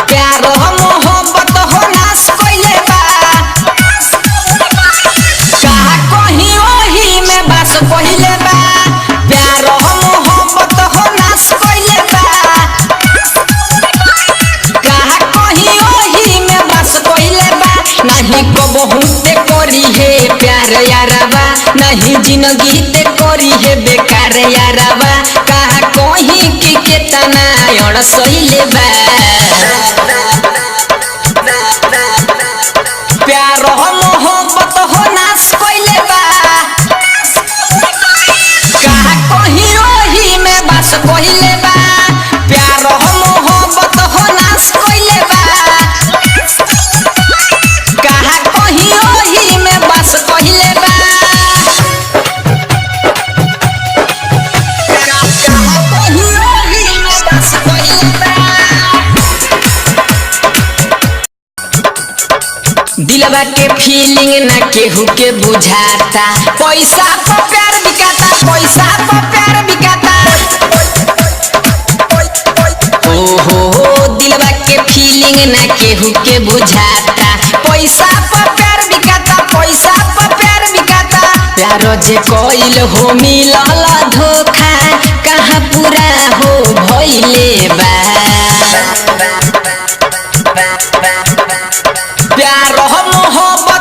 प्यार मोहब्बत हो नाश कइले बा कहा कहीं ओही में बस पहिले बा प्यार मोहब्बत हो नाश कइले बा कहा कहीं ओही में बस पहिले बा नहीं कबहू ते करी है प्यार यारबा नहीं जिंदगी ते करी है बेकार यारबा कहा कहीं की केतना अड़ सइले बा प्यार मोहब्बत हो नाश कइले बा कहा कहीं ओही में बस पहिले बा प्यार मोहब्बत हो नाश कइले बा कहा कहीं ओही में बस पहिले बा दिलवा के फीलिंग ना केहू के बुझाता पैसा पर प्यार बिकाता पैसा पर प्यार बिकाता ओहो दिलवा के फीलिंग ना केहू के बुझाता पैसा पर प्यार बिकाता पैसा पर प्यार बिकाता प्यार जे कोइल हो मिलल धोखा कहाँ पूरा हो भइले बा प्यार मोहब्बत